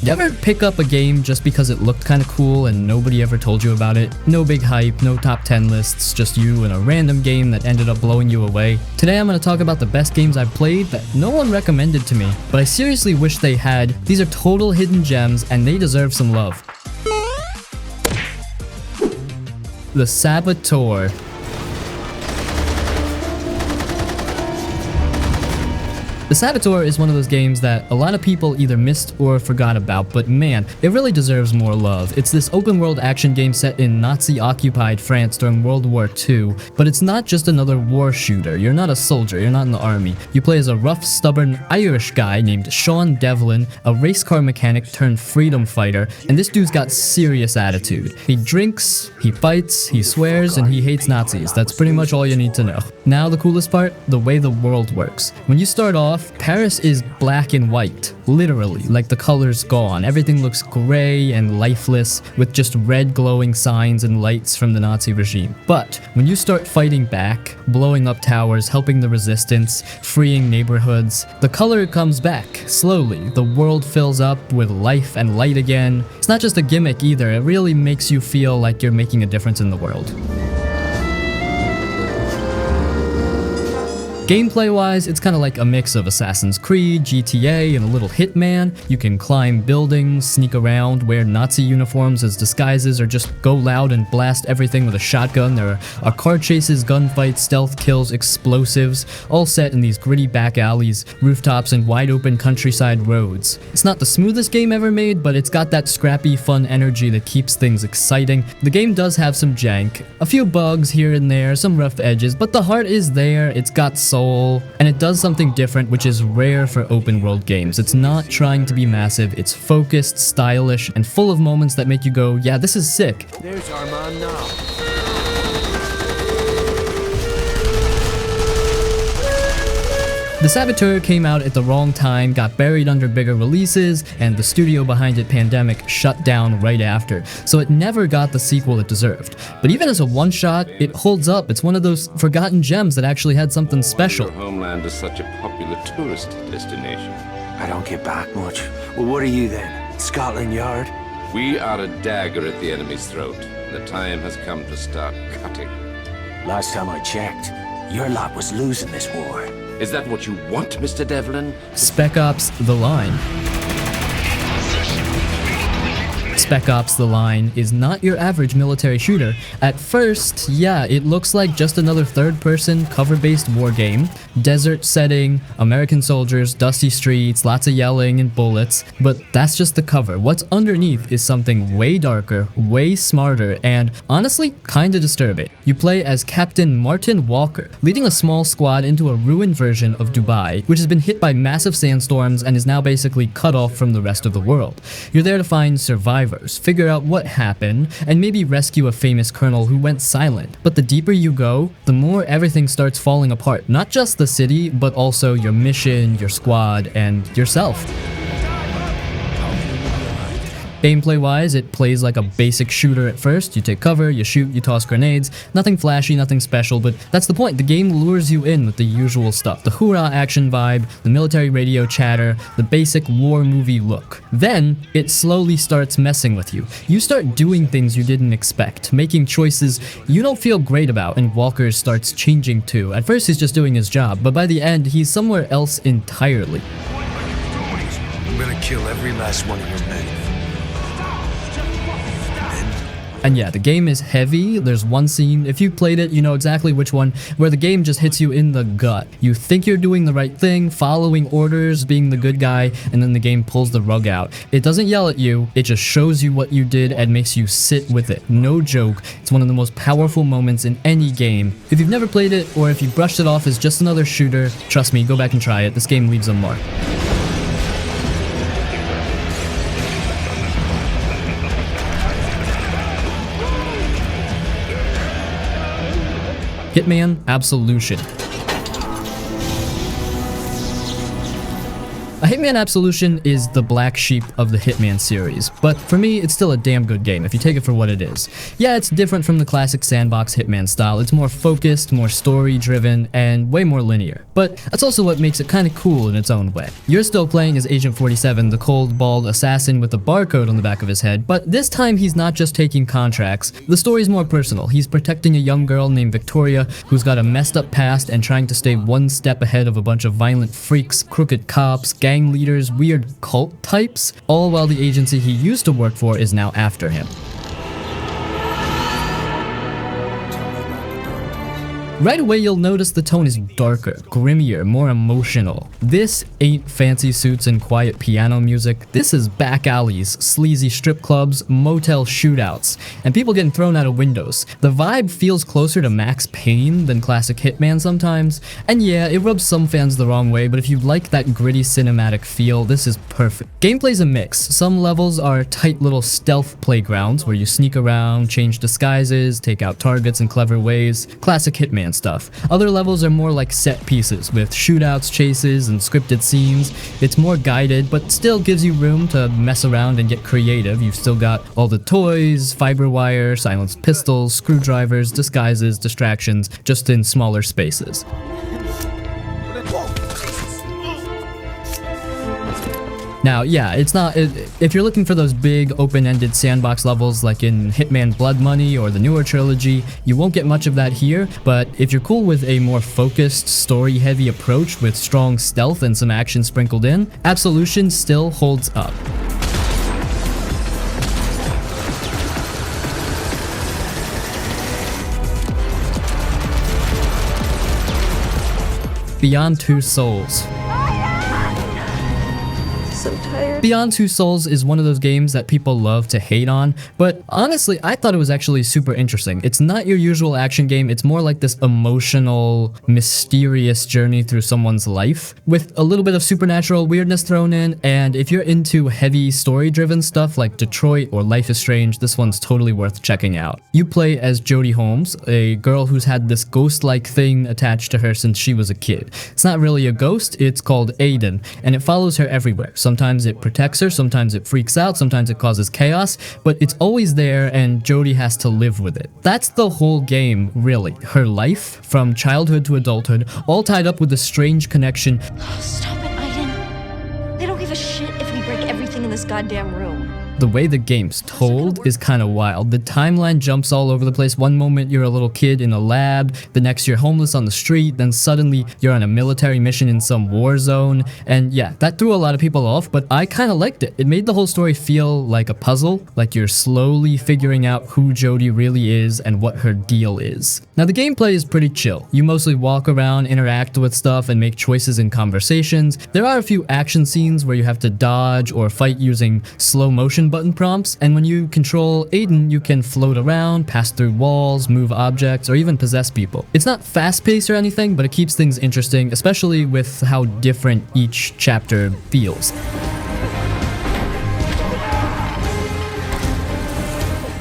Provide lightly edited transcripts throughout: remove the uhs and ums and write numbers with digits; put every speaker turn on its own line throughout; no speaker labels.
You ever pick up a game just because it looked kinda cool and nobody ever told you about it? No big hype, no top 10 lists, just you and a random game that ended up blowing you away. Today I'm gonna talk about the best games I've played that no one recommended to me, but I seriously wish they had. These are total hidden gems and they deserve some love. The Saboteur. The Saboteur is one of those games that a lot of people either missed or forgot about, but man, it really deserves more love. It's this open-world action game set in Nazi-occupied France during World War II, but it's not just another war shooter. You're not a soldier, you're not in the army. You play as a rough, stubborn Irish guy named Sean Devlin, a race car mechanic turned freedom fighter, and this dude's got serious attitude. He drinks, he fights, he swears, and he hates Nazis. That's pretty much all you need to know. Now the coolest part, the way the world works. When you start off, Paris is black and white, literally, like the color's gone. Everything looks gray and lifeless, with just red glowing signs and lights from the Nazi regime. But when you start fighting back, blowing up towers, helping the resistance, freeing neighborhoods, the color comes back, slowly. The world fills up with life and light again. It's not just a gimmick either, it really makes you feel like you're making a difference in the world. Gameplay-wise, it's kinda like a mix of Assassin's Creed, GTA, and a little Hitman. You can climb buildings, sneak around, wear Nazi uniforms as disguises, or just go loud and blast everything with a shotgun. There are car chases, gunfights, stealth kills, explosives, all set in these gritty back alleys, rooftops, and wide-open countryside roads. It's not the smoothest game ever made, but it's got that scrappy, fun energy that keeps things exciting. The game does have some jank, a few bugs here and there, some rough edges, but the heart is there. It's got soul, and it does something different, which is rare for open world games. It's not trying to be massive, it's focused, stylish, and full of moments that make you go, yeah, this is sick.
There's our man now.
The Saboteur came out at the wrong time, got buried under bigger releases, and the studio behind it, Pandemic, shut down right after, so it never got the sequel it deserved. But even as a one-shot, it holds up. It's one of those forgotten gems that actually had something special.
Your homeland is such a popular tourist destination.
I don't get back much. Well, what are you then? Scotland Yard?
We are a dagger at the enemy's throat. The time has come to start cutting.
Last time I checked, your lot was losing this war.
Is that what you want, Mr. Devlin?
Spec Ops The Line. Spec Ops The Line is not your average military shooter. At first, yeah, it looks like just another third-person, cover-based war game. Desert setting, American soldiers, dusty streets, lots of yelling and bullets, but that's just the cover. What's underneath is something way darker, way smarter, and honestly, kinda disturbing. You play as Captain Martin Walker, leading a small squad into a ruined version of Dubai, which has been hit by massive sandstorms and is now basically cut off from the rest of the world. You're there to find survivors, figure out what happened, and maybe rescue a famous colonel who went silent. But the deeper you go, the more everything starts falling apart. Not just the city, but also your mission, your squad, and yourself. Gameplay-wise, it plays like a basic shooter at first. You take cover, you shoot, you toss grenades. Nothing flashy, nothing special, but that's the point. The game lures you in with the usual stuff. The hoorah action vibe, the military radio chatter, the basic war movie look. Then, it slowly starts messing with you. You start doing things you didn't expect, making choices you don't feel great about, and Walker starts changing too. At first, he's just doing his job, but by the end, he's somewhere else entirely.
I'm gonna kill every last one of your men.
And yeah, the game is heavy. There's one scene, if you played it, you know exactly which one, where the game just hits you in the gut. You think you're doing the right thing, following orders, being the good guy, and then the game pulls the rug out. It doesn't yell at you, it just shows you what you did and makes you sit with it. No joke, it's one of the most powerful moments in any game. If you've never played it, or if you brushed it off as just another shooter, trust me, go back and try it. This game leaves a mark. Hitman Absolution. Hitman Absolution is the black sheep of the Hitman series, but for me, it's still a damn good game if you take it for what it is. Yeah, it's different from the classic sandbox Hitman style. It's more focused, more story-driven, and way more linear. But that's also what makes it kinda cool in its own way. You're still playing as Agent 47, the cold, bald assassin with a barcode on the back of his head, but this time he's not just taking contracts. The story's more personal. He's protecting a young girl named Victoria who's got a messed up past and trying to stay one step ahead of a bunch of violent freaks, crooked cops, gang leaders, weird cult types, all while the agency he used to work for is now after him. Right away, you'll notice the tone is darker, grimmier, more emotional. This ain't fancy suits and quiet piano music. This is back alleys, sleazy strip clubs, motel shootouts, and people getting thrown out of windows. The vibe feels closer to Max Payne than classic Hitman sometimes, and yeah, it rubs some fans the wrong way, but if you like that gritty cinematic feel, this is perfect. Gameplay's a mix. Some levels are tight little stealth playgrounds where you sneak around, change disguises, take out targets in clever ways. Classic Hitman stuff. Other levels are more like set pieces with shootouts, chases, and scripted scenes. It's more guided, but still gives you room to mess around and get creative. You've still got all the toys, fiber wire, silenced pistols, screwdrivers, disguises, distractions, just in smaller spaces. Now, yeah, if you're looking for those big open-ended sandbox levels like in Hitman Blood Money or the newer trilogy, you won't get much of that here, but if you're cool with a more focused, story-heavy approach with strong stealth and some action sprinkled in, Absolution still holds up. Beyond Two Souls. Beyond Two Souls is one of those games that people love to hate on, but honestly, I thought it was actually super interesting. It's not your usual action game, it's more like this emotional, mysterious journey through someone's life, with a little bit of supernatural weirdness thrown in, and if you're into heavy story-driven stuff like Detroit or Life is Strange, this one's totally worth checking out. You play as Jodie Holmes, a girl who's had this ghost-like thing attached to her since she was a kid. It's not really a ghost, it's called Aiden, and it follows her everywhere. Sometimes it protects her, sometimes it freaks out, sometimes it causes chaos, but it's always there and Jodie has to live with it. That's the whole game, really. Her life, from childhood to adulthood, all tied up with a strange connection.
Oh, stop it, Aiden. They don't give a shit if we break everything in this goddamn room.
The way the game's told is kind of wild. The timeline jumps all over the place. One moment you're a little kid in a lab, the next you're homeless on the street, then suddenly you're on a military mission in some war zone. And yeah, that threw a lot of people off, but I kind of liked it. It made the whole story feel like a puzzle, like you're slowly figuring out who Jodie really is and what her deal is. Now the gameplay is pretty chill. You mostly walk around, interact with stuff, and make choices in conversations. There are a few action scenes where you have to dodge or fight using slow motion button prompts, and when you control Aiden, you can float around, pass through walls, move objects, or even possess people. It's not fast-paced or anything, but it keeps things interesting, especially with how different each chapter feels.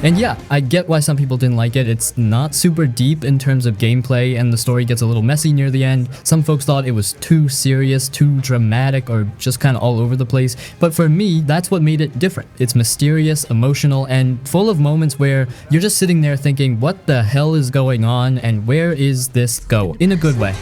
And yeah, I get why some people didn't like it. It's not super deep in terms of gameplay, and the story gets a little messy near the end. Some folks thought it was too serious, too dramatic, or just kind of all over the place. But for me, that's what made it different. It's mysterious, emotional, and full of moments where you're just sitting there thinking, what the hell is going on, and where is this go? In a good way.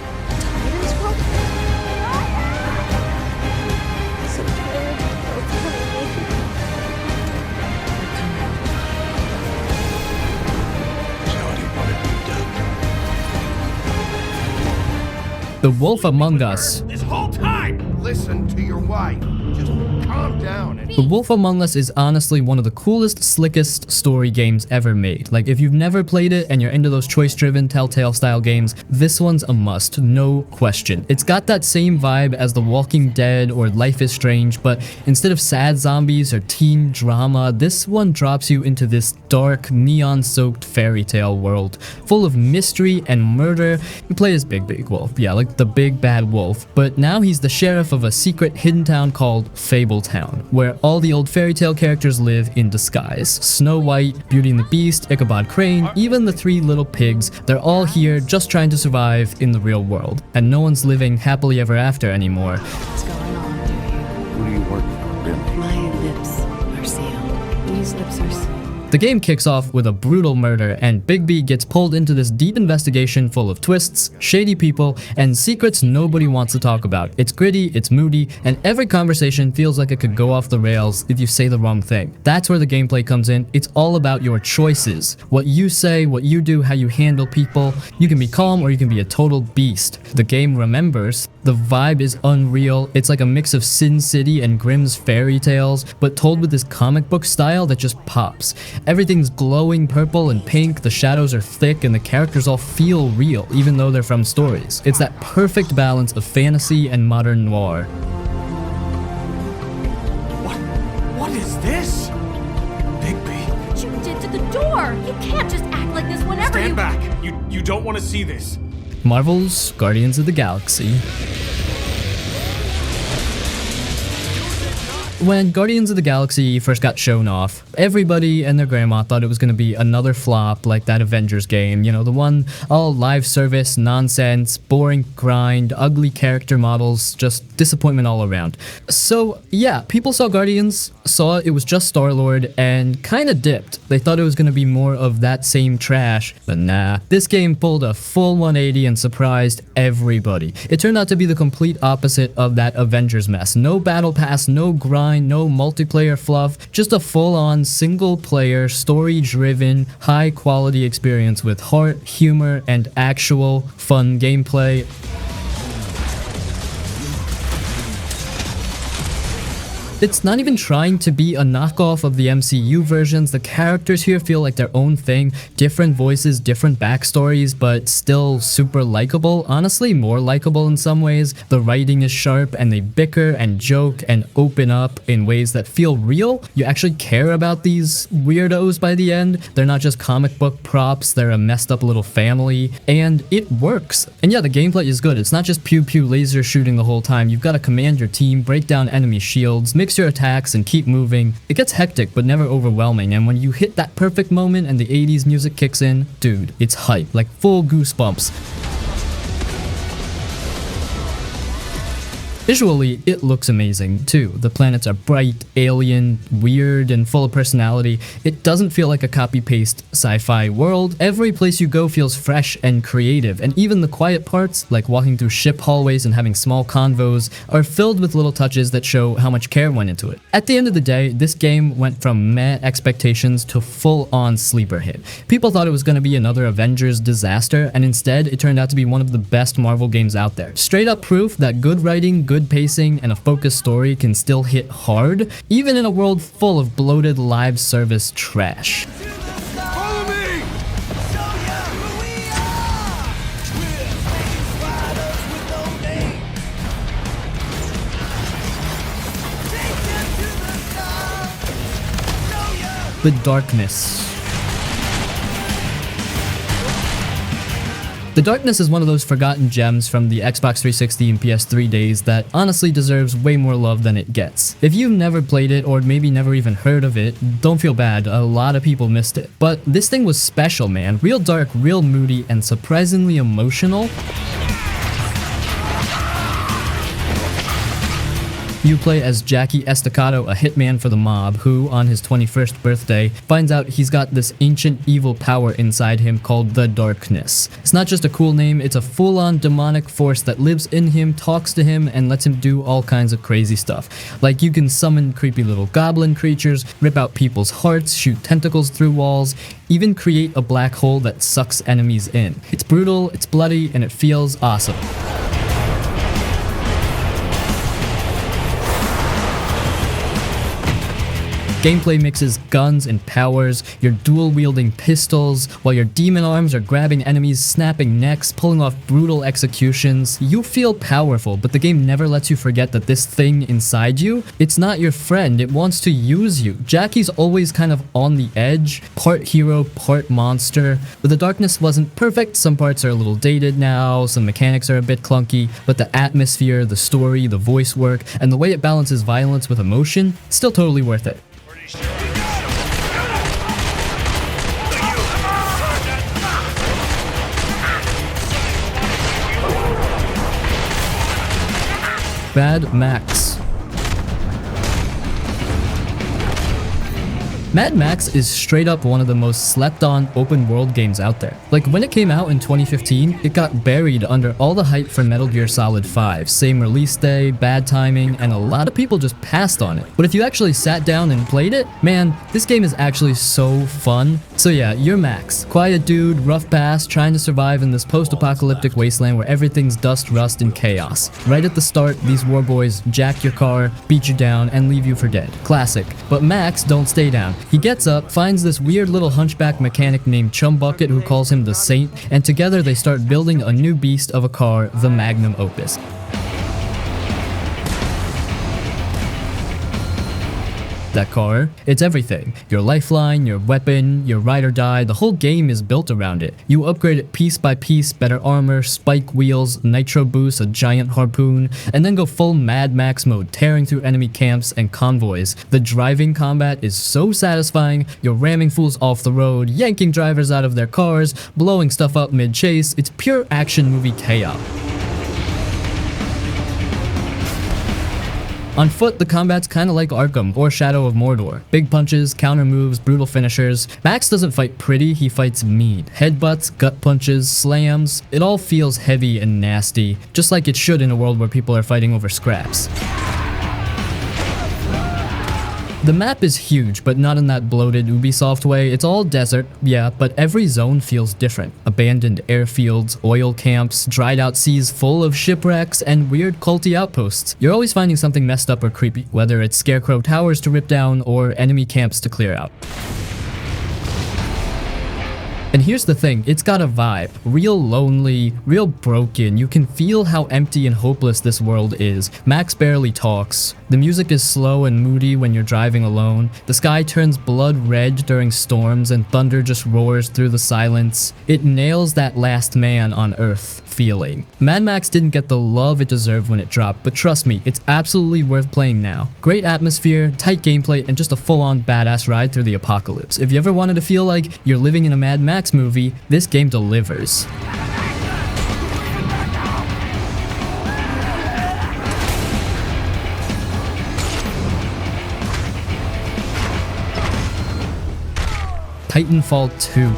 The Wolf Among Us.
This whole time! Listen to your wife. Just calm down.
The Wolf Among Us is honestly one of the coolest, slickest story games ever made. Like, if you've never played it and you're into those choice-driven Telltale style games, this one's a must, no question. It's got that same vibe as The Walking Dead or Life is Strange, but instead of sad zombies or teen drama, this one drops you into this dark, neon-soaked fairy tale world, full of mystery and murder. You play as Big Wolf, yeah, like the big bad wolf, but now he's the sheriff of a secret hidden town called Fabletown, where all the old fairy tale characters live in disguise. Snow White, Beauty and the Beast, Ichabod Crane, even the 3 little pigs, they're all here just trying to survive in the real world. And no one's living happily ever after anymore.
What's going on?
Who do you work for, really?
My lips are sealed. These lips are sealed.
The game kicks off with a brutal murder, and Big B gets pulled into this deep investigation full of twists, shady people, and secrets nobody wants to talk about. It's gritty, it's moody, and every conversation feels like it could go off the rails if you say the wrong thing. That's where the gameplay comes in. It's all about your choices. What you say, what you do, how you handle people. You can be calm or you can be a total beast. The game remembers. The vibe is unreal. It's like a mix of Sin City and Grimm's fairy tales, but told with this comic book style that just pops. Everything's glowing purple and pink, the shadows are thick, and the characters all feel real, even though they're from stories. It's that perfect balance of fantasy and modern noir.
What is this? Big B.
What you did to the door? You can't just act like this whenever
Stand back. You don't want to see this.
Marvel's Guardians of the Galaxy. When Guardians of the Galaxy first got shown off, everybody and their grandma thought it was going to be another flop like that Avengers game, you know, the one all live service, nonsense, boring grind, ugly character models, just disappointment all around. So yeah, people saw Guardians, saw it was just Star-Lord, and kinda dipped. They thought it was going to be more of that same trash, but nah. This game pulled a full 180 and surprised everybody. It turned out to be the complete opposite of that Avengers mess. No battle pass, no grind, no multiplayer fluff, just a full-on single-player, story-driven, high-quality experience with heart, humor, and actual fun gameplay. It's not even trying to be a knockoff of the MCU versions. The characters here feel like their own thing, different voices, different backstories, but still super likable. Honestly, more likable in some ways. The writing is sharp, and they bicker and joke and open up in ways that feel real. You actually care about these weirdos by the end. They're not just comic book props, they're a messed up little family, and it works. And yeah, the gameplay is good. It's not just pew-pew laser shooting the whole time. You've got to command your team, break down enemy shields, mix your attacks, and keep moving. It gets hectic but never overwhelming, and when you hit that perfect moment and the 80s music kicks in, dude, it's hype, like full goosebumps. Visually, it looks amazing too. The planets are bright, alien, weird, and full of personality. It doesn't feel like a copy-paste sci-fi world. Every place you go feels fresh and creative, and even the quiet parts, like walking through ship hallways and having small convos, are filled with little touches that show how much care went into it. At the end of the day, this game went from meh expectations to full-on sleeper hit. People thought it was going to be another Avengers disaster, and instead, it turned out to be one of the best Marvel games out there. Straight up proof that good writing, good pacing, and a focused story can still hit hard, even in a world full of bloated live service trash.
Follow me!
The darkness. The Darkness is one of those forgotten gems from the Xbox 360 and PS3 days that honestly deserves way more love than it gets. If you've never played it or maybe never even heard of it, don't feel bad, a lot of people missed it. But this thing was special, man. Real dark, real moody, and surprisingly emotional. You play as Jackie Estacado, a hitman for the mob, who, on his 21st birthday, finds out he's got this ancient evil power inside him called the Darkness. It's not just a cool name, it's a full-on demonic force that lives in him, talks to him, and lets him do all kinds of crazy stuff. Like you can summon creepy little goblin creatures, rip out people's hearts, shoot tentacles through walls, even create a black hole that sucks enemies in. It's brutal, it's bloody, and it feels awesome. Gameplay mixes guns and powers, you're dual-wielding pistols, while your demon arms are grabbing enemies, snapping necks, pulling off brutal executions. You feel powerful, but the game never lets you forget that this thing inside you, it's not your friend, it wants to use you. Jackie's always kind of on the edge, part hero, part monster. But the Darkness wasn't perfect, some parts are a little dated now, some mechanics are a bit clunky, but the atmosphere, the story, the voice work, and the way it balances violence with emotion, still totally worth it. Bad Max. Mad Max is straight up one of the most slept on open world games out there. Like when it came out in 2015, it got buried under all the hype for Metal Gear Solid 5. Same release day, bad timing, and a lot of people just passed on it. But if you actually sat down and played it, man, this game is actually so fun. So yeah, you're Max. Quiet dude, rough past, trying to survive in this post-apocalyptic wasteland where everything's dust, rust, and chaos. Right at the start, these war boys jack your car, beat you down, and leave you for dead. Classic. But Max don't stay down. He gets up, finds this weird little hunchback mechanic named Chumbucket who calls him the Saint, and together they start building a new beast of a car, the Magnum Opus. That car, it's everything. Your lifeline, your weapon, your ride or die, the whole game is built around it. You upgrade it piece by piece, better armor, spike wheels, nitro boost, a giant harpoon, and then go full Mad Max mode, tearing through enemy camps and convoys. The driving combat is so satisfying. You're ramming fools off the road, yanking drivers out of their cars, blowing stuff up mid-chase. It's pure action movie chaos. On foot, the combat's kinda like Arkham or Shadow of Mordor. Big punches, counter moves, brutal finishers. Max doesn't fight pretty, he fights mean. Headbutts, gut punches, slams, it all feels heavy and nasty, just like it should in a world where people are fighting over scraps. The map is huge, but not in that bloated Ubisoft way. It's all desert, yeah, but every zone feels different. Abandoned airfields, oil camps, dried out seas full of shipwrecks, and weird culty outposts. You're always finding something messed up or creepy, whether it's scarecrow towers to rip down or enemy camps to clear out. And here's the thing, it's got a vibe. Real lonely, real broken. You can feel how empty and hopeless this world is. Max barely talks. The music is slow and moody when you're driving alone. The sky turns blood red during storms and thunder just roars through the silence. It nails that last man on Earth feeling. Mad Max didn't get the love it deserved when it dropped, but trust me, it's absolutely worth playing now. Great atmosphere, tight gameplay, and just a full-on badass ride through the apocalypse. If you ever wanted to feel like you're living in a Mad Max movie, this game delivers. Titanfall 2.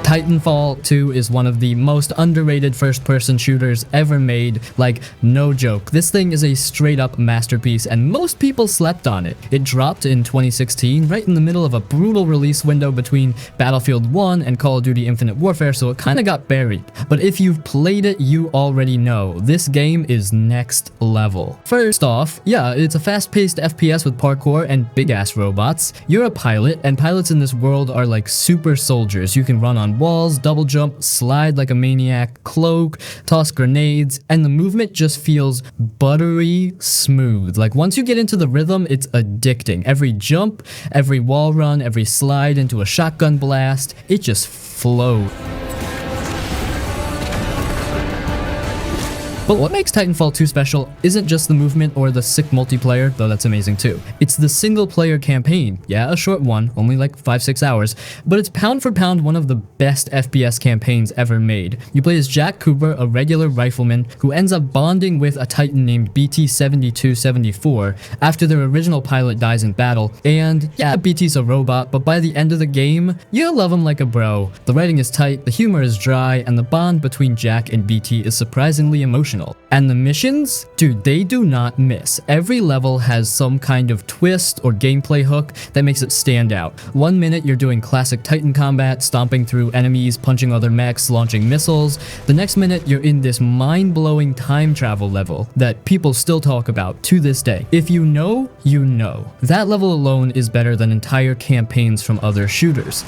Titanfall 2 is one of the most underrated first-person shooters ever made, like, no joke. This thing is a straight-up masterpiece, and most people slept on it. It dropped in 2016, right in the middle of a brutal release window between Battlefield 1 and Call of Duty Infinite Warfare, so it kinda got buried. But if you've played it, you already know. This game is next level. First off, yeah, it's a fast-paced FPS with parkour and big-ass robots. You're a pilot, and pilots in this world are like super soldiers. You can run on walls, double jump, slide like a maniac, cloak, toss grenades, and the movement just feels buttery smooth. Like once you get into the rhythm, it's addicting. Every jump, every wall run, every slide into a shotgun blast, it just flows. But what makes Titanfall 2 special isn't just the movement or the sick multiplayer, though that's amazing too. It's the single player campaign. Yeah, a short one, only like 5-6 hours, but it's pound for pound one of the best FPS campaigns ever made. You play as Jack Cooper, a regular rifleman who ends up bonding with a Titan named BT-7274 after their original pilot dies in battle. And yeah, BT's a robot, but by the end of the game, you'll love him like a bro. The writing is tight, the humor is dry, and the bond between Jack and BT is surprisingly emotional. And the missions? Dude, they do not miss. Every level has some kind of twist or gameplay hook that makes it stand out. 1 minute you're doing classic Titan combat, stomping through enemies, punching other mechs, launching missiles. The next minute you're in this mind-blowing time travel level that people still talk about to this day. If you know, you know. That level alone is better than entire campaigns from other shooters.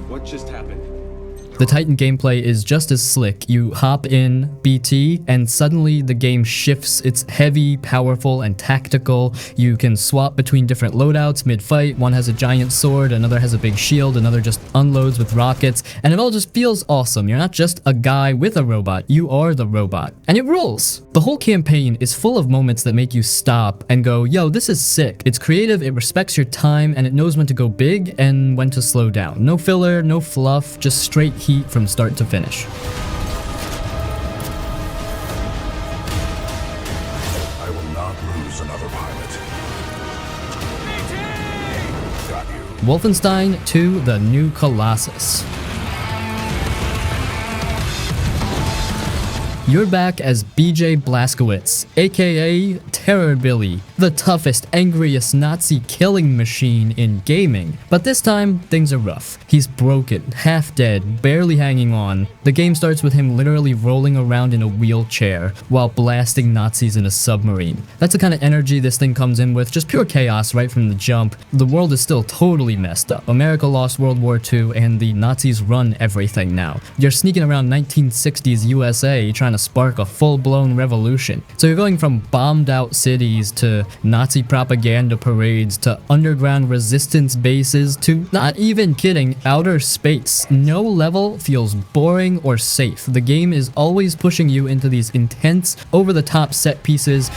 What just happened?
The Titan gameplay is just as slick. You hop in BT and suddenly the game shifts. It's heavy, powerful, and tactical. You can swap between different loadouts mid-fight. One has a giant sword, another has a big shield, another just unloads with rockets, and it all just feels awesome. You're not just a guy with a robot, you are the robot. And it rules! The whole campaign is full of moments that make you stop and go, yo, this is sick. It's creative, it respects your time, and it knows when to go big and when to slow down. No filler, no fluff, just straight heat from start to finish. Wolfenstein 2: The New Colossus. You're back as BJ Blazkowicz, aka Terror Billy, the toughest, angriest Nazi killing machine in gaming. But this time, things are rough. He's broken, half dead, barely hanging on. The game starts with him literally rolling around in a wheelchair while blasting Nazis in a submarine. That's the kind of energy this thing comes in with, just pure chaos right from the jump. The world is still totally messed up. America lost World War II and the Nazis run everything now. You're sneaking around 1960s USA trying to spark a full-blown revolution. So you're going from bombed out cities to Nazi propaganda parades to underground resistance bases to, not even kidding, outer space. No level feels boring or safe. The game is always pushing you into these intense, over-the-top set pieces.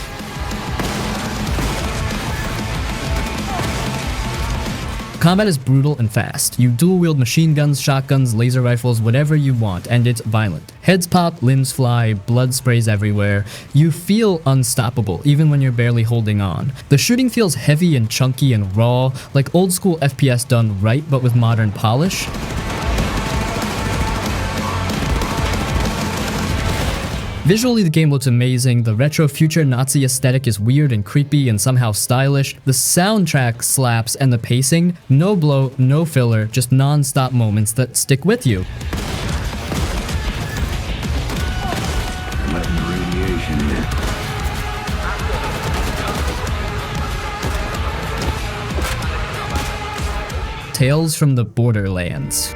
Combat is brutal and fast. You dual-wield machine guns, shotguns, laser rifles, whatever you want, and it's violent. Heads pop, limbs fly, blood sprays everywhere. You feel unstoppable, even when you're barely holding on. The shooting feels heavy and chunky and raw, like old-school FPS done right, but with modern polish. Visually, the game looks amazing. The retro future Nazi aesthetic is weird and creepy and somehow stylish. The soundtrack slaps, and the pacing, no blow, no filler, just non-stop moments that stick with you.
Letting the radiation in.
Tales from the Borderlands.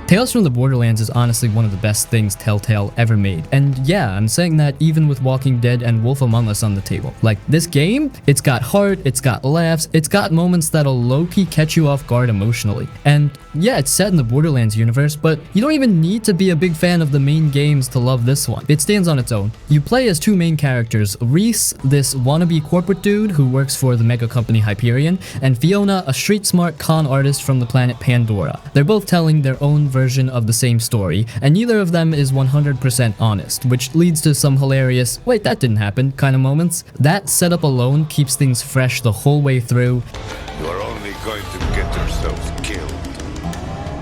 Tales from the Borderlands is honestly one of the best things Telltale ever made. And yeah, I'm saying that even with Walking Dead and Wolf Among Us on the table. Like, this game, it's got heart, it's got laughs, it's got moments that'll low-key catch you off guard emotionally. And yeah, it's set in the Borderlands universe, but you don't even need to be a big fan of the main games to love this one. It stands on its own. You play as two main characters, Reese, this wannabe corporate dude who works for the mega company Hyperion, and Fiona, a street-smart con artist from the planet Pandora. They're both telling their own version of the same story, and neither of them is 100% honest, which leads to some hilarious, wait, that didn't happen kind of moments. That setup alone keeps things fresh the whole way through.
You're only going to get yourselves killed.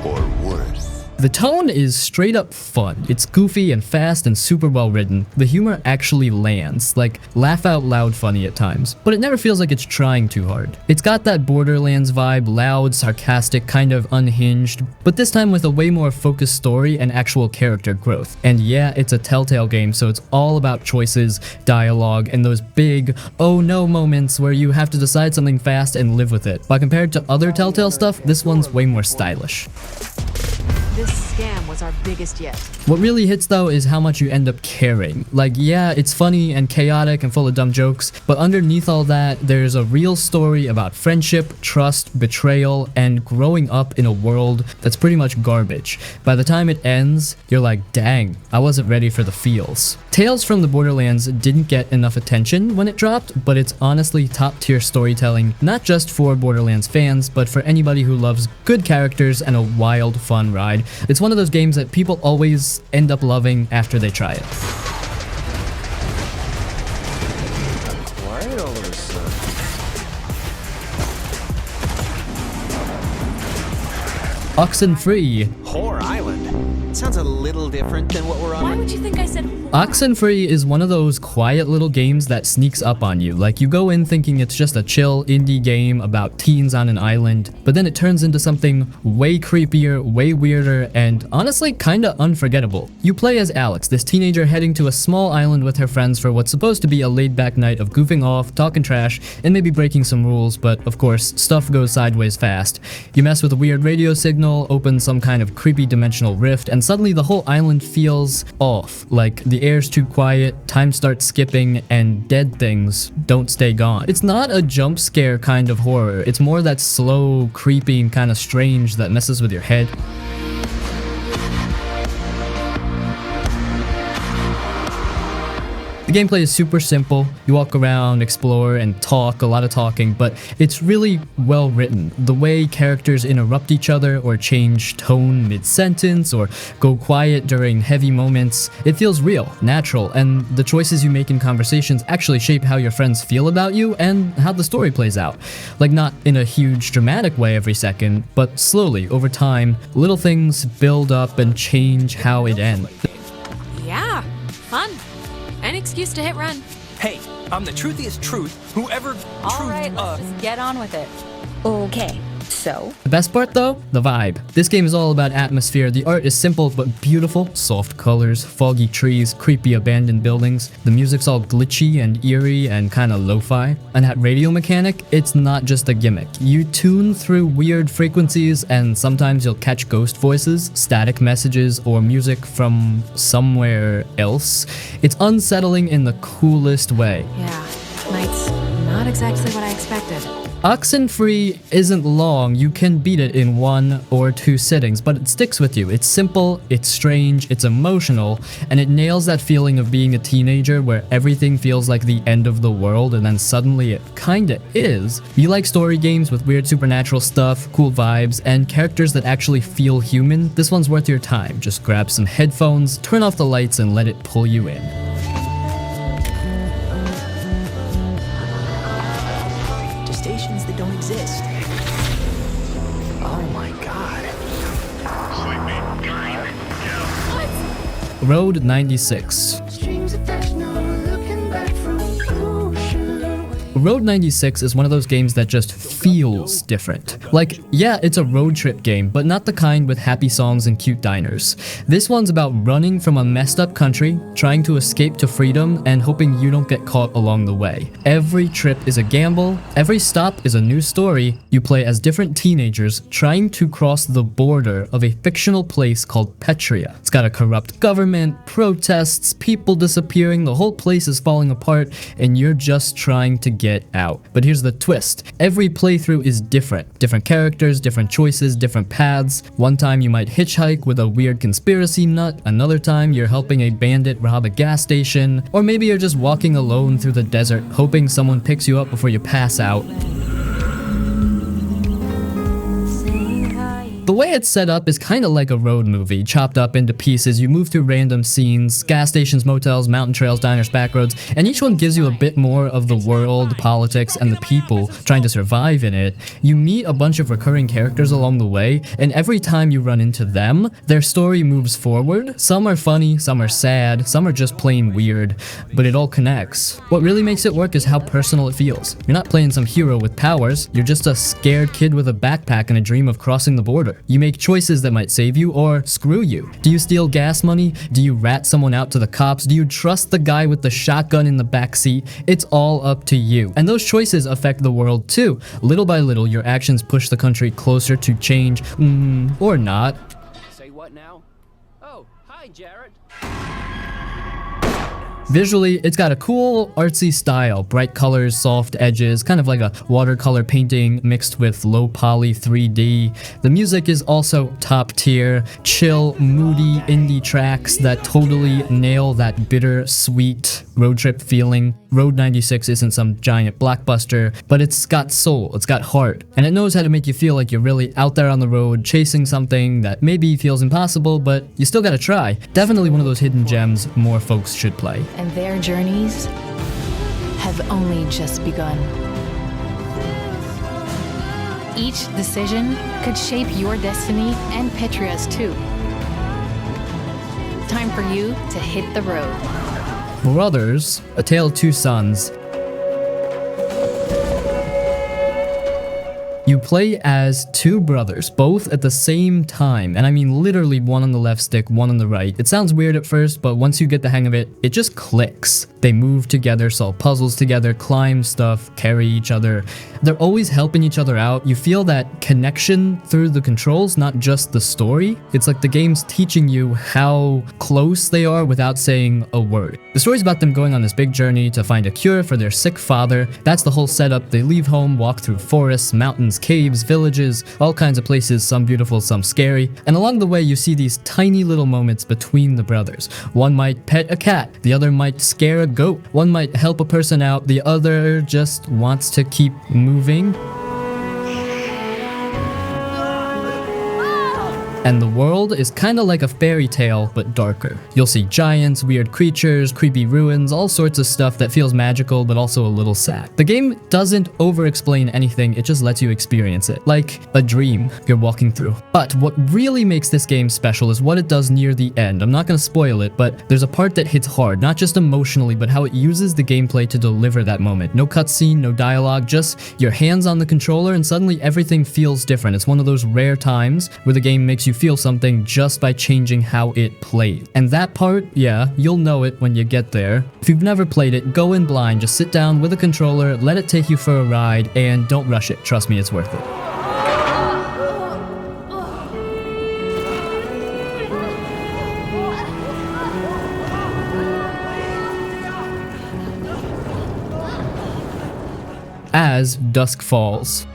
Or worse.
The tone is straight up fun. It's goofy and fast and super well written. The humor actually lands, like laugh out loud funny at times, but it never feels like it's trying too hard. It's got that Borderlands vibe, loud, sarcastic, kind of unhinged, but this time with a way more focused story and actual character growth. And yeah, it's a Telltale game, so it's all about choices, dialogue, and those big oh no moments where you have to decide something fast and live with it. But compared to other Telltale stuff, this one's way more stylish.
This scam was our biggest yet.
What really hits though is how much you end up caring. Like, yeah, it's funny and chaotic and full of dumb jokes, but underneath all that, there's a real story about friendship, trust, betrayal, and growing up in a world that's pretty much garbage. By the time it ends, you're like, dang, I wasn't ready for the feels. Tales from the Borderlands didn't get enough attention when it dropped, but it's honestly top-tier storytelling, not just for Borderlands fans, but for anybody who loves good characters and a wild, fun ride. It's one of those games that people always end up loving after they try it.
Quiet all of a sudden.
Oxenfree.
Whore Island? Sounds a little different than what we're on.
Why would you think I said
Oxenfree is one of those quiet little games that sneaks up on you. Like, you go in thinking it's just a chill indie game about teens on an island, but then it turns into something way creepier, way weirder, and honestly kinda unforgettable. You play as Alex, this teenager heading to a small island with her friends for what's supposed to be a laid-back night of goofing off, talking trash, and maybe breaking some rules, but of course, stuff goes sideways fast. You mess with a weird radio signal, open some kind of creepy dimensional rift, and suddenly the whole island feels off. Like, the air's too quiet, time starts skipping, and dead things don't stay gone. It's not a jump scare kind of horror, it's more that slow, creepy, and kind of strange that messes with your head. The gameplay is super simple. You walk around, explore, and talk, a lot of talking, but it's really well written. The way characters interrupt each other or change tone mid-sentence or go quiet during heavy moments, it feels real, natural, and the choices you make in conversations actually shape how your friends feel about you and how the story plays out. Like, not in a huge dramatic way every second, but slowly, over time, little things build up and change how it ends.
Yeah, fun. An excuse to hit run.
Hey, I'm the truthiest truth. Whoever
All right, let's just get on with it.
Okay, so?
The best part though? The vibe. This game is all about atmosphere. The art is simple but beautiful. Soft colors, foggy trees, creepy abandoned buildings. The music's all glitchy and eerie and kinda lo-fi. And that radio mechanic, it's not just a gimmick. You tune through weird frequencies and sometimes you'll catch ghost voices, static messages, or music from somewhere else. It's unsettling in the coolest way.
Yeah, tonight's not exactly what I expected.
Oxenfree isn't long, you can beat it in 1 or 2 sittings, but it sticks with you. It's simple, it's strange, it's emotional, and it nails that feeling of being a teenager where everything feels like the end of the world and then suddenly it kinda is. You like story games with weird supernatural stuff, cool vibes, and characters that actually feel human? This one's worth your time. Just grab some headphones, turn off the lights, and let it pull you in.
Stations that don't exist. Oh my god.
Road 96. Road 96 is one of those games that just feels different. Like, yeah, it's a road trip game, but not the kind with happy songs and cute diners. This one's about running from a messed up country, trying to escape to freedom, and hoping you don't get caught along the way. Every trip is a gamble, every stop is a new story. You play as different teenagers trying to cross the border of a fictional place called Petria. It's got a corrupt government, protests, people disappearing, the whole place is falling apart, and you're just trying to get out. But here's the twist. Every playthrough is different. Different characters, different choices, different paths. One time you might hitchhike with a weird conspiracy nut. Another time you're helping a bandit rob a gas station. Or maybe you're just walking alone through the desert, hoping someone picks you up before you pass out. The way it's set up is kind of like a road movie, chopped up into pieces. You move through random scenes, gas stations, motels, mountain trails, diners, back roads, and each one gives you a bit more of the world, politics, and the people trying to survive in it. You meet a bunch of recurring characters along the way, and every time you run into them, their story moves forward. Some are funny, some are sad, some are just plain weird, but it all connects. What really makes it work is how personal it feels. You're not playing some hero with powers, you're just a scared kid with a backpack and a dream of crossing the border. You make choices that might save you or screw you. Do you steal gas money? Do you rat someone out to the cops? Do you trust the guy with the shotgun in the backseat? It's all up to you. And those choices affect the world too. Little by little, your actions push the country closer to change, or not.
Say what now? Oh, hi, Jared.
Visually, it's got a cool, artsy style, bright colors, soft edges, kind of like a watercolor painting mixed with low poly 3D. The music is also top tier, chill, moody indie tracks that totally nail that bitter, sweet road trip feeling. Road 96 isn't some giant blockbuster, but it's got soul, it's got heart, and it knows how to make you feel like you're really out there on the road chasing something that maybe feels impossible, but you still gotta try. Definitely one of those hidden gems more folks should play.
And their journeys have only just begun. Each decision could shape your destiny and Petria's too. Time for you to hit the road.
Brothers, A Tale of Two Sons. You play as two brothers, both at the same time, and I mean literally one on the left stick, one on the right. It sounds weird at first, but once you get the hang of it, it just clicks. They move together, solve puzzles together, climb stuff, carry each other. They're always helping each other out. You feel that connection through the controls, not just the story. It's like the game's teaching you how close they are without saying a word. The story's about them going on this big journey to find a cure for their sick father. That's the whole setup. They leave home, walk through forests, mountains, mountains, caves, villages, all kinds of places, some beautiful, some scary. And along the way, you see these tiny little moments between the brothers. One might pet a cat, the other might scare a goat, one might help a person out, the other just wants to keep moving. And the world is kinda like a fairy tale, but darker. You'll see giants, weird creatures, creepy ruins, all sorts of stuff that feels magical, but also a little sad. The game doesn't over-explain anything, it just lets you experience it, like a dream you're walking through. But what really makes this game special is what it does near the end. I'm not gonna spoil it, but there's a part that hits hard, not just emotionally, but how it uses the gameplay to deliver that moment. No cutscene, no dialogue, just your hands on the controller, and suddenly everything feels different. It's one of those rare times where the game makes you feel something just by changing how it plays. And that part, yeah, you'll know it when you get there. If you've never played it, go in blind, just sit down with a controller, let it take you for a ride, and don't rush it. Trust me, it's worth it. As Dusk Falls.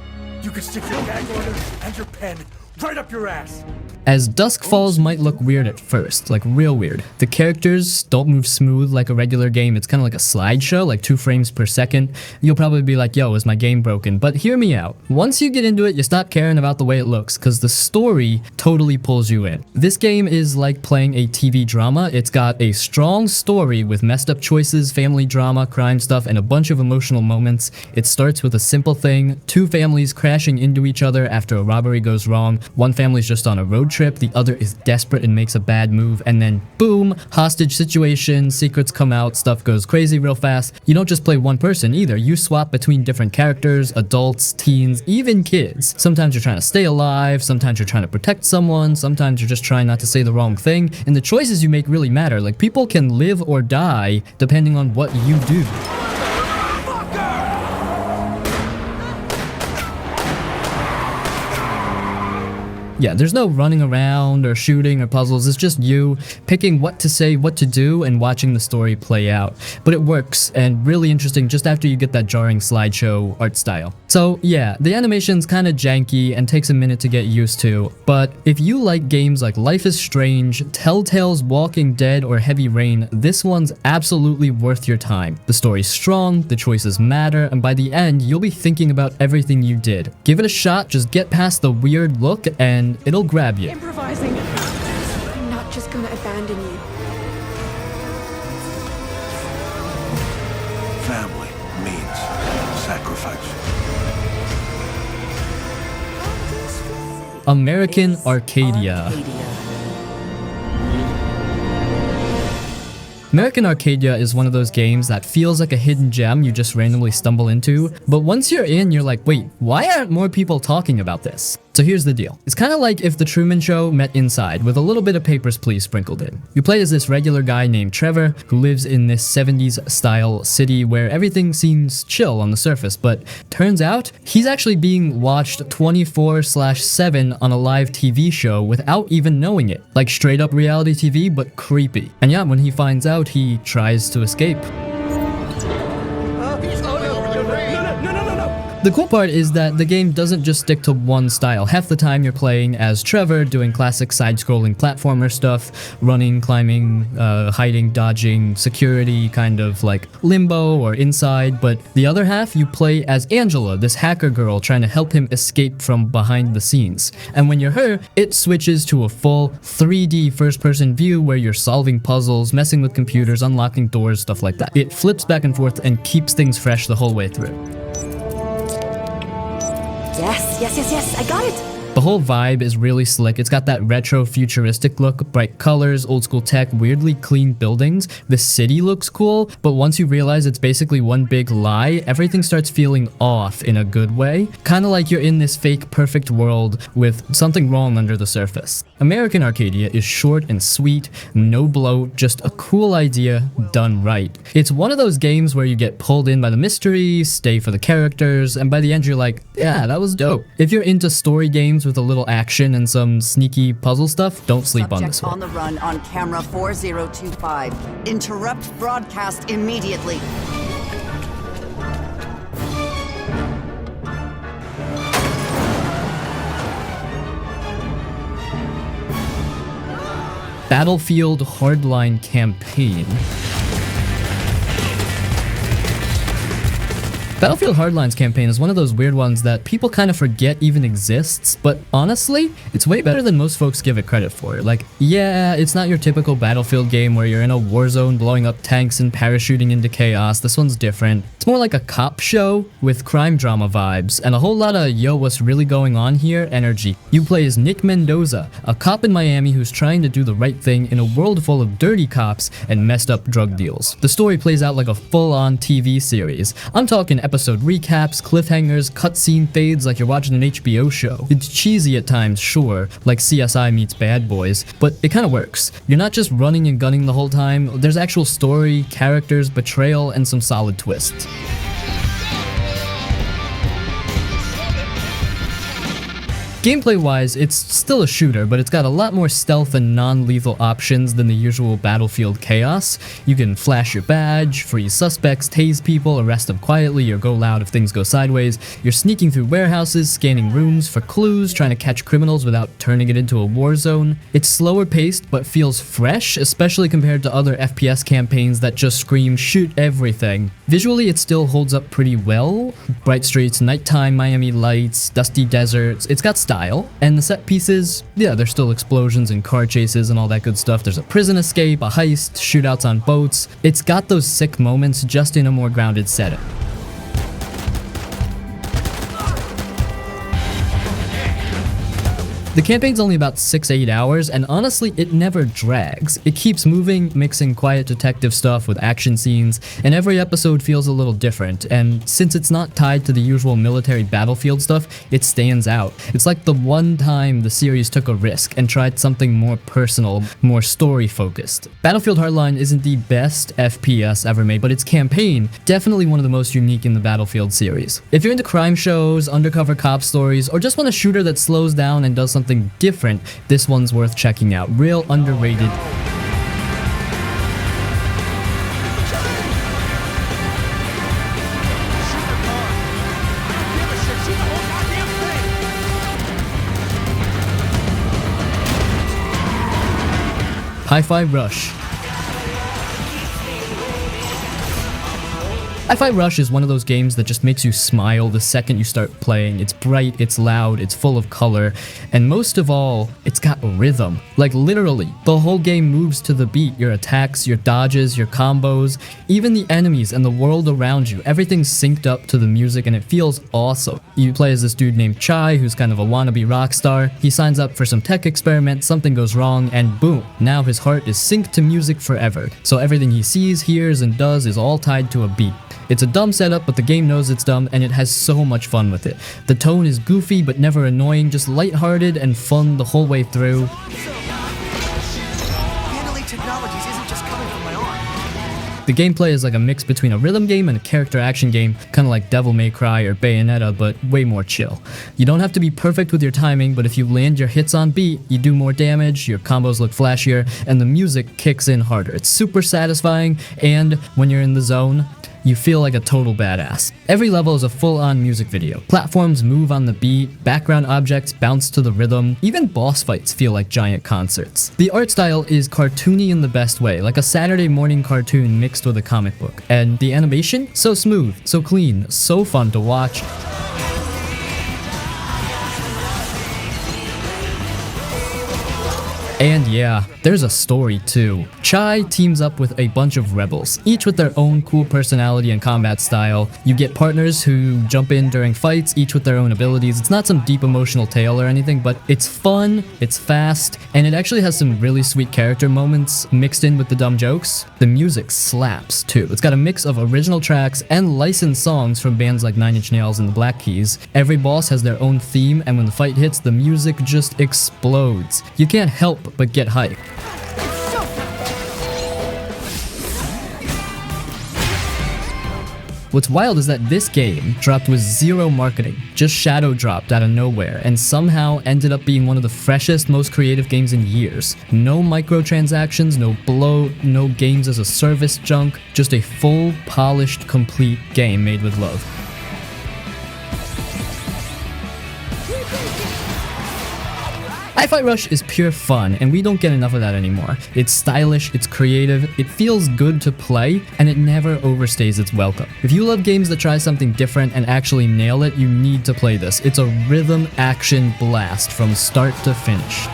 You can stick your gag order and your pen right up your ass.
As Dusk Falls might look weird at first, like real weird. The characters don't move smooth like a regular game, it's kind of like a slideshow, like 2 frames per second. You'll probably be like, yo, is my game broken? But hear me out. Once you get into it, you stop caring about the way it looks, because the story totally pulls you in. This game is like playing a TV drama. It's got a strong story with messed up choices, family drama, crime stuff, and a bunch of emotional moments. It starts with a simple thing, 2 families crashing into each other after a robbery goes wrong. One family's just on a road trip, the other is desperate and makes a bad move, and then boom, hostage situation, secrets come out, stuff goes crazy real fast. You don't just play one person either, you swap between different characters, adults, teens, even kids. Sometimes you're trying to stay alive, sometimes you're trying to protect someone, sometimes you're just trying not to say the wrong thing, and the choices you make really matter. Like, people can live or die depending on what you do. Yeah, there's no running around or shooting or puzzles, it's just you picking what to say, what to do, and watching the story play out. But it works, and really interesting just after you get that jarring slideshow art style. So yeah, the animation's kinda janky and takes a minute to get used to, but if you like games like Life is Strange, Telltale's Walking Dead, or Heavy Rain, this one's absolutely worth your time. The story's strong, the choices matter, and by the end, you'll be thinking about everything you did. Give it a shot, just get past the weird look, and it'll grab you.
Improvising. I'm not just gonna abandon you.
Family means sacrifice.
American Arcadia. American Arcadia is one of those games that feels like a hidden gem you just randomly stumble into, but once you're in, you're like, wait, why aren't more people talking about this? So here's the deal. It's kind of like if The Truman Show met Inside, with a little bit of Papers, Please sprinkled in. You play as this regular guy named Trevor, who lives in this 70s style city where everything seems chill on the surface, but turns out he's actually being watched 24/7 on a live TV show without even knowing it. Like straight up reality TV, but creepy. And yeah, when he finds out, he tries to escape. The cool part is that the game doesn't just stick to one style. Half the time you're playing as Trevor, doing classic side-scrolling platformer stuff, running, climbing, hiding, dodging, security, kind of like Limbo or Inside, but the other half you play as Angela, this hacker girl trying to help him escape from behind the scenes. And when you're her, it switches to a full 3D first-person view where you're solving puzzles, messing with computers, unlocking doors, stuff like that. It flips back and forth and keeps things fresh the whole way through.
Yes, I got it!
The whole vibe is really slick. It's got that retro futuristic look, bright colors, old school tech, weirdly clean buildings. The city looks cool, but once you realize it's basically one big lie, everything starts feeling off in a good way. Kinda like you're in this fake perfect world with something wrong under the surface. American Arcadia is short and sweet, no bloat, just a cool idea done right. It's one of those games where you get pulled in by the mystery, stay for the characters, and by the end you're like, yeah, that was dope. If you're into story games with a little action and some sneaky puzzle stuff, don't sleep on this one.
On the run on camera 4025. Interrupt broadcast immediately.
Battlefield Hardline campaign. Battlefield Hardline's campaign is one of those weird ones that people kind of forget even exists, but honestly, it's way better than most folks give it credit for. Like, yeah, it's not your typical Battlefield game where you're in a war zone blowing up tanks and parachuting into chaos. This one's different. It's more like a cop show with crime drama vibes and a whole lot of yo, what's really going on here energy. You play as Nick Mendoza, a cop in Miami who's trying to do the right thing in a world full of dirty cops and messed up drug deals. The story plays out like a full-on TV series. I'm talking episode recaps, cliffhangers, cutscene fades like you're watching an HBO show. It's cheesy at times, sure, like CSI meets Bad Boys, but it kind of works. You're not just running and gunning the whole time, there's actual story, characters, betrayal, and some solid twists. Gameplay-wise, it's still a shooter, but it's got a lot more stealth and non-lethal options than the usual Battlefield chaos. You can flash your badge, freeze suspects, tase people, arrest them quietly, or go loud if things go sideways. You're sneaking through warehouses, scanning rooms for clues, trying to catch criminals without turning it into a war zone. It's slower paced, but feels fresh, especially compared to other FPS campaigns that just scream, shoot everything. Visually, it still holds up pretty well. Bright streets, nighttime Miami lights, dusty deserts. It's got style, and the set pieces, yeah, there's still explosions and car chases and all that good stuff. There's a prison escape, a heist, shootouts on boats. It's got those sick moments just in a more grounded setting. The campaign's only about 6-8 hours, and honestly, it never drags. It keeps moving, mixing quiet detective stuff with action scenes, and every episode feels a little different, and since it's not tied to the usual military Battlefield stuff, it stands out. It's like the one time the series took a risk and tried something more personal, more story-focused. Battlefield Hardline isn't the best FPS ever made, but its campaign, definitely one of the most unique in the Battlefield series. If you're into crime shows, undercover cop stories, or just want a shooter that slows down and does something different, this one's worth checking out. Real underrated. Hi-Fi Rush. Hi-Fi Rush is one of those games that just makes you smile the second you start playing. It's bright, it's loud, it's full of color, and most of all, it's got rhythm. Like literally, the whole game moves to the beat. Your attacks, your dodges, your combos, even the enemies and the world around you, everything's synced up to the music and it feels awesome. You play as this dude named Chai, who's kind of a wannabe rock star. He signs up for some tech experiment, something goes wrong, and boom, now his heart is synced to music forever. So everything he sees, hears, and does is all tied to a beat. It's a dumb setup, but the game knows it's dumb, and it has so much fun with it. The tone is goofy, but never annoying, just lighthearted and fun the whole way through.
Handling technologies isn't just coming from my arm.
The gameplay is like a mix between a rhythm game and a character action game, kind of like Devil May Cry or Bayonetta, but way more chill. You don't have to be perfect with your timing, but if you land your hits on beat, you do more damage, your combos look flashier, and the music kicks in harder. It's super satisfying, and when you're in the zone, you feel like a total badass. Every level is a full-on music video. Platforms move on the beat, background objects bounce to the rhythm, even boss fights feel like giant concerts. The art style is cartoony in the best way, like a Saturday morning cartoon mixed with a comic book. And the animation? So smooth, so clean, so fun to watch. And yeah, there's a story too. Chai teams up with a bunch of rebels, each with their own cool personality and combat style. You get partners who jump in during fights, each with their own abilities. It's not some deep emotional tale or anything, but it's fun, it's fast, and it actually has some really sweet character moments mixed in with the dumb jokes. The music slaps too. It's got a mix of original tracks and licensed songs from bands like Nine Inch Nails and the Black Keys. Every boss has their own theme, and when the fight hits, the music just explodes. You can't help but get hyped. What's wild is that this game dropped with zero marketing, just shadow dropped out of nowhere, and somehow ended up being one of the freshest, most creative games in years. No microtransactions, no bloat, no games as a service junk, just a full, polished, complete game made with love. Hi-Fi Rush is pure fun, and we don't get enough of that anymore. It's stylish, it's creative, it feels good to play, and it never overstays its welcome. If you love games that try something different and actually nail it, you need to play this. It's a rhythm action blast from start to finish.